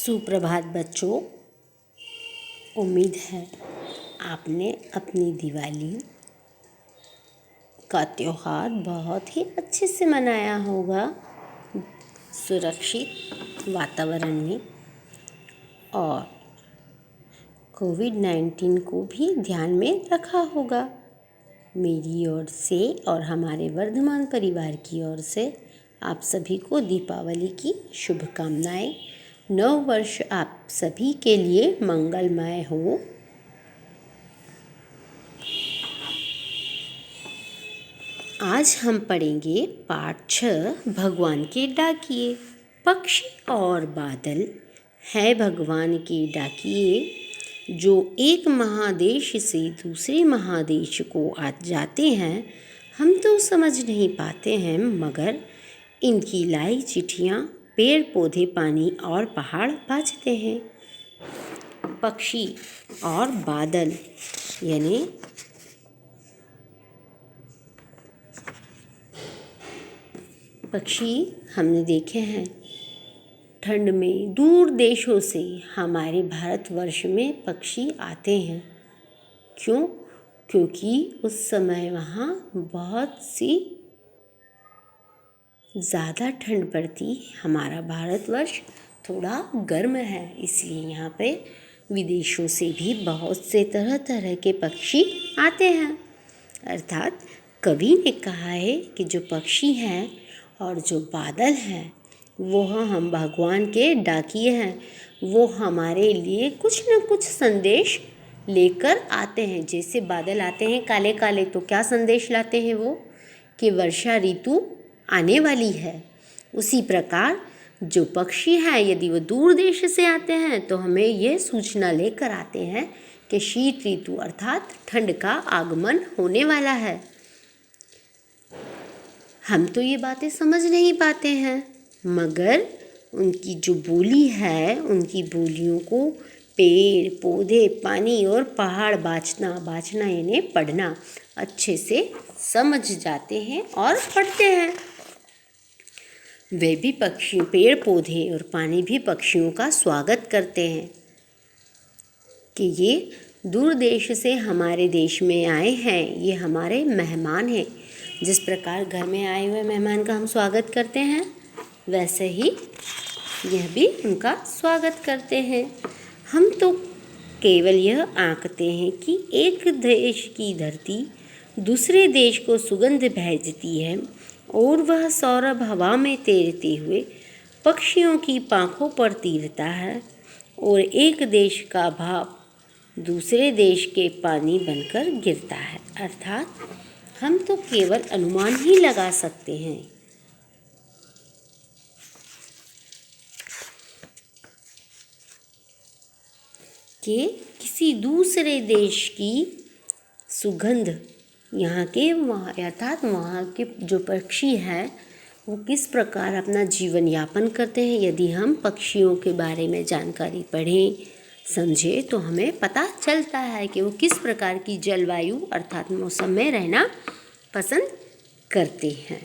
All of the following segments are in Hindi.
सुप्रभात बच्चों। उम्मीद है आपने अपनी दिवाली का त्योहार बहुत ही अच्छे से मनाया होगा, सुरक्षित वातावरण में, और कोविड-19 को भी ध्यान में रखा होगा। मेरी ओर से और हमारे वर्धमान परिवार की ओर से आप सभी को दीपावली की शुभकामनाएं। नव वर्ष आप सभी के लिए मंगलमय हो। आज हम पढ़ेंगे पाठ 6 भगवान के डाकिए। पक्षी और बादल है भगवान के डाकिए, जो एक महादेश से दूसरे महादेश को आ जाते हैं। हम तो समझ नहीं पाते हैं, मगर इनकी लाई चिट्ठियाँ पेड़ पौधे, पानी और पहाड़ बाजते हैं। पक्षी और बादल यानी पक्षी हमने देखे हैं ठंड में दूर देशों से हमारे भारतवर्ष में पक्षी आते हैं। क्यों? क्योंकि उस समय वहाँ बहुत सी ज़्यादा ठंड पड़ती। हमारा भारतवर्ष थोड़ा गर्म है, इसलिए यहाँ पे विदेशों से भी बहुत से तरह तरह के पक्षी आते हैं। अर्थात कवि ने कहा है कि जो पक्षी हैं और जो बादल हैं वो हम भगवान के डाकिए हैं। वो हमारे लिए कुछ न कुछ संदेश लेकर आते हैं। जैसे बादल आते हैं काले काले, तो क्या संदेश लाते हैं वो? कि वर्षा ऋतु आने वाली है। उसी प्रकार जो पक्षी हैं, यदि वो दूर देश से आते हैं तो हमें ये सूचना लेकर आते हैं कि शीत ऋतु अर्थात ठंड का आगमन होने वाला है। हम तो ये बातें समझ नहीं पाते हैं, मगर उनकी जो बोली है, उनकी बोलियों को पेड़ पौधे, पानी और पहाड़ बाँचना यानी पढ़ना अच्छे से समझ जाते हैं और पढ़ते हैं। वे भी पक्षी, पेड़ पौधे और पानी भी पक्षियों का स्वागत करते हैं कि ये दूर देश से हमारे देश में आए हैं, ये हमारे मेहमान हैं। जिस प्रकार घर में आए हुए मेहमान का हम स्वागत करते हैं, वैसे ही यह भी उनका स्वागत करते हैं। हम तो केवल यह आंकते हैं कि एक देश की धरती दूसरे देश को सुगंध भेजती है, और वह सौरभ हवा में तैरते हुए पक्षियों की पाँखों पर तीरता है, और एक देश का भाप दूसरे देश के पानी बनकर गिरता है। अर्थात हम तो केवल अनुमान ही लगा सकते हैं कि किसी दूसरे देश की सुगंध यहाँ के अर्थात वहाँ के जो पक्षी हैं वो किस प्रकार अपना जीवन यापन करते हैं। यदि हम पक्षियों के बारे में जानकारी पढ़ें, समझें, तो हमें पता चलता है कि वो किस प्रकार की जलवायु अर्थात मौसम में रहना पसंद करते हैं।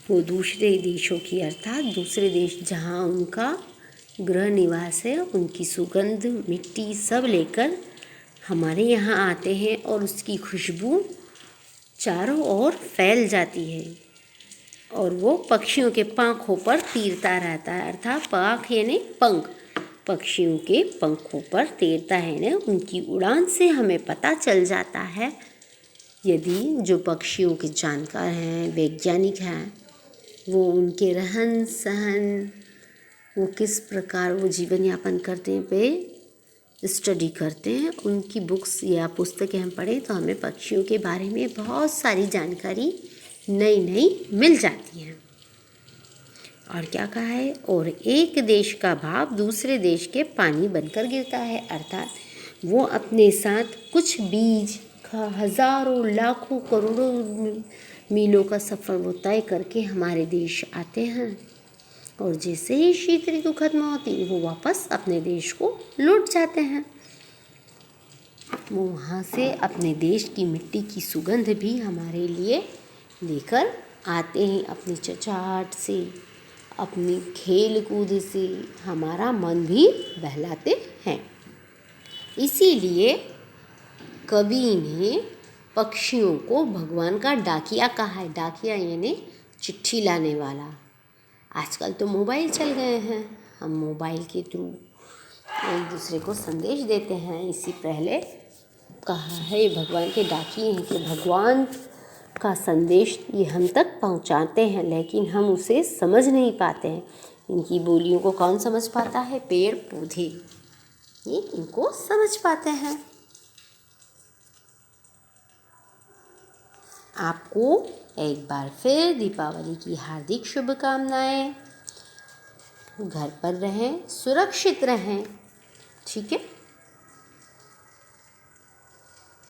वो दूसरे देशों की अर्थात दूसरे देश जहाँ उनका गृह निवास है, उनकी सुगंध, मिट्टी सब लेकर हमारे यहाँ आते हैं, और उसकी खुशबू चारों ओर फैल जाती है, और वो पक्षियों के पंखों पर तीरता रहता है। अर्थात पाँख यानी पंख, पक्षियों के पंखों पर तैरता है ना। उनकी उड़ान से हमें पता चल जाता है, यदि जो पक्षियों के जानकार हैं, वैज्ञानिक हैं, वो उनके रहन सहन, वो किस प्रकार वो जीवन यापन करते हैं पे स्टडी करते हैं। उनकी बुक्स या पुस्तकें हम पढ़ें तो हमें पक्षियों के बारे में बहुत सारी जानकारी नई मिल जाती है। और क्या कहा है? और एक देश का भाप दूसरे देश के पानी बनकर गिरता है। अर्थात वो अपने साथ कुछ बीज का हज़ारों लाखों करोड़ों मीलों का सफ़र वो तय करके हमारे देश आते हैं, और जैसे ही शीत ऋतु खत्म होती है वो वापस अपने देश को लौट जाते हैं। वो वहाँ से अपने देश की मिट्टी की सुगंध भी हमारे लिए लेकर आते हैं अपनी चचाहट से, अपनी खेल कूद से हमारा मन भी बहलाते हैं। इसीलिए कवि ने पक्षियों को भगवान का डाकिया कहा है। डाकिया यानी चिट्ठी लाने वाला। आजकल तो मोबाइल चल गए हैं, हम मोबाइल के थ्रू एक दूसरे को संदेश देते हैं। इसी पहले कहा है भगवान के डाकिए हैं कि भगवान का संदेश ये हम तक पहुंचाते हैं, लेकिन हम उसे समझ नहीं पाते हैं। इनकी बोलियों को कौन समझ पाता है? पेड़ पौधे, ये इनको समझ पाते हैं। आपको एक बार फिर दीपावली की हार्दिक शुभकामनाएं। घर पर रहें, सुरक्षित रहें, ठीक है।